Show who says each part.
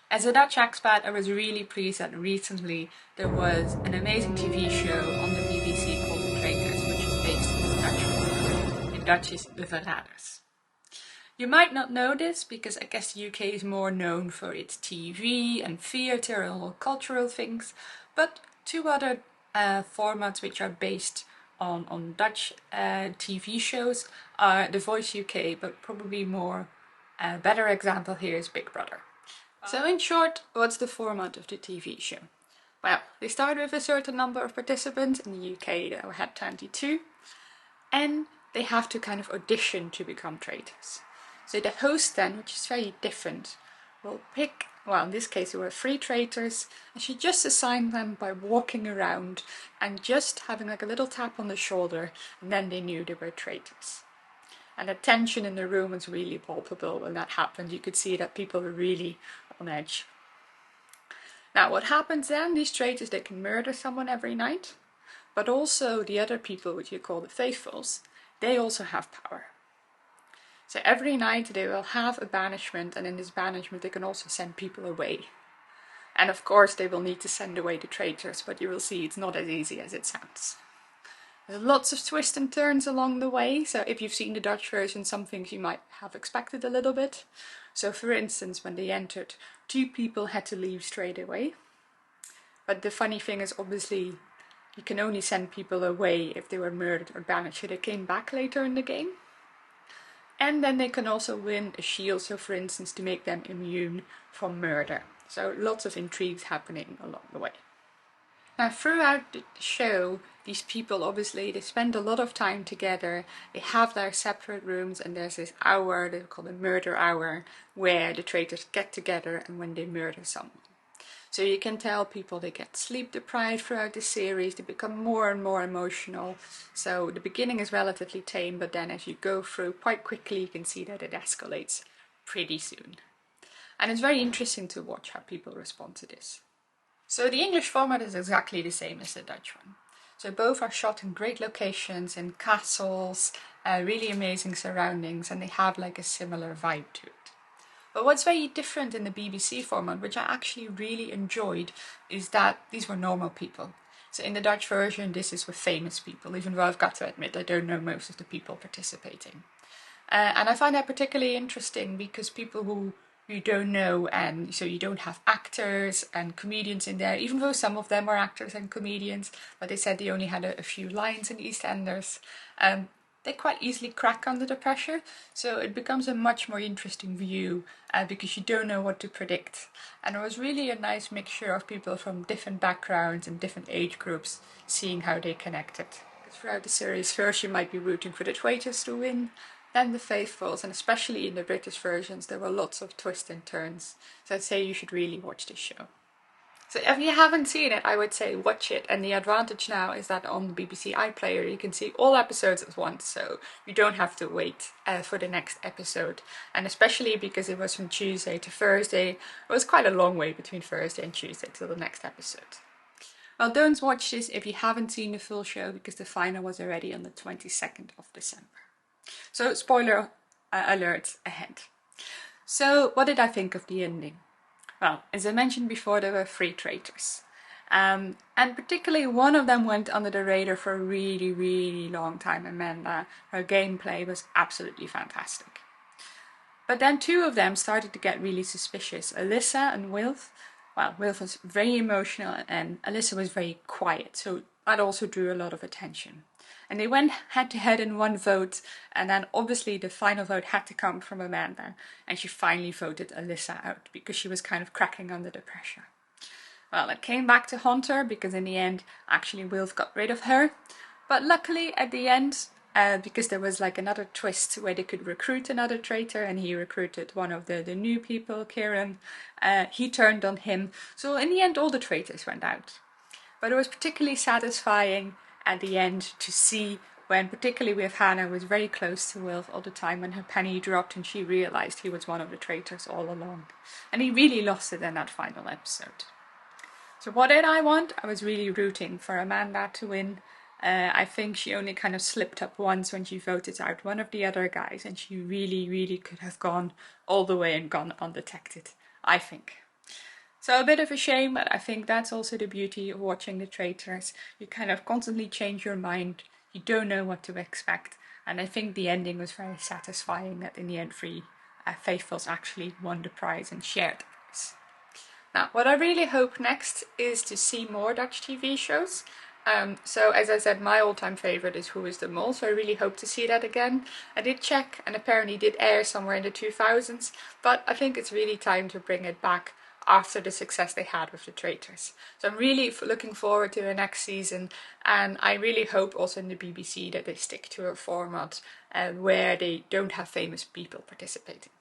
Speaker 1: As a Dutch expat, I was really pleased that recently there was an amazing TV show on the BBC called The Traitors, which is based on the Dutch folklore. In Dutch is the Verraders. You might not know this because I guess the UK is more known for its TV and theatre and all cultural things, but two other formats which are based on Dutch TV shows are The Voice UK, but probably more better example here is Big Brother. So in short, what's the format of the TV show? Well, they start with a certain number of participants. In the UK they had 22, and they have to kind of audition to become traitors. So the host then, which is very different, will pick, well in this case there were 3 traitors, and she just assigned them by walking around and just having like a little tap on the shoulder, and then they knew they were traitors. And the tension in the room was really palpable when that happened. You could see that people were really on edge. Now what happens then, these traitors, they can murder someone every night, but also the other people, which you call the faithfuls, they also have power. So every night they will have a banishment, and in this banishment they can also send people away. And of course they will need to send away the traitors, but you will see it's not as easy as it sounds. There's lots of twists and turns along the way, so if you've seen the Dutch version, some things you might have expected a little bit. So for instance, when they entered, 2 people had to leave straight away. But the funny thing is, obviously, you can only send people away if they were murdered or banished, so they came back later in the game. And then they can also win a shield, so for instance, to make them immune from murder. So lots of intrigues happening along the way. Now throughout the show, these people obviously, they spend a lot of time together, they have their separate rooms, and there's this hour, they call it murder hour, where the traitors get together and when they murder someone. So you can tell people they get sleep deprived throughout the series, they become more and more emotional. So the beginning is relatively tame, but then as you go through quite quickly you can see that it escalates pretty soon. And it's very interesting to watch how people respond to this. So the English format is exactly the same as the Dutch one. So both are shot in great locations, in castles, really amazing surroundings, and they have like a similar vibe to it. But what's very different in the BBC format, which I actually really enjoyed, is that these were normal people. So in the Dutch version this is with famous people, even though I've got to admit I don't know most of the people participating. And I find that particularly interesting because people who you don't know, and so you don't have actors and comedians in there, even though some of them are actors and comedians, but they said they only had a few lines in EastEnders. They quite easily crack under the pressure, so it becomes a much more interesting view because you don't know what to predict. And it was really a nice mixture of people from different backgrounds and different age groups, seeing how they connected. Throughout the series, first you might be rooting for the traitors to win, then the faithfuls, and especially in the British versions there were lots of twists and turns, so I'd say you should really watch this show. So if you haven't seen it, I would say watch it, and the advantage now is that on the BBC iPlayer you can see all episodes at once, so you don't have to wait for the next episode. And especially because it was from Tuesday to Thursday, it was quite a long way between Thursday and Tuesday till the next episode. Well, don't watch this if you haven't seen the full show, because the final was already on the 22nd of December. So spoiler alert ahead. So what did I think of the ending? Well, as I mentioned before, there were 3 traitors. And particularly one of them went under the radar for a really long time, Amanda. Her gameplay was absolutely fantastic. But then 2 of them started to get really suspicious, Alyssa and Wilf. Well, Wilf was very emotional and Alyssa was very quiet, so that also drew a lot of attention. And they went head to head in one vote, and then obviously the final vote had to come from Amanda, and she finally voted Alyssa out because she was kind of cracking under the pressure. Well, it came back to haunt her because in the end actually Wilf got rid of her, but luckily at the end, because there was like another twist where they could recruit another traitor, and he recruited one of the new people, Kieran, he turned on him, so in the end all the traitors went out. But it was particularly satisfying at the end to see when, particularly with Hannah, was very close to Wilf all the time, when her penny dropped and she realised he was one of the traitors all along. And he really lost it in that final episode. So what did I want? I was really rooting for Amanda to win. I think she only kind of slipped up once when she voted out one of the other guys, and she really could have gone all the way and gone undetected, I think. So a bit of a shame, but I think that's also the beauty of watching the Traitors. You kind of constantly change your mind, you don't know what to expect, and I think the ending was very satisfying that in the end three faithfuls actually won the prize and shared the prize. Now, what I really hope next is to see more Dutch TV shows. So as I said, my all-time favourite is Who is the Mole, so I really hope to see that again. I did check and apparently it did air somewhere in the 2000s, but I think it's really time to bring it back after the success they had with the Traitors. So I'm really looking forward to the next season, and I really hope also in the BBC that they stick to a format where they don't have famous people participating.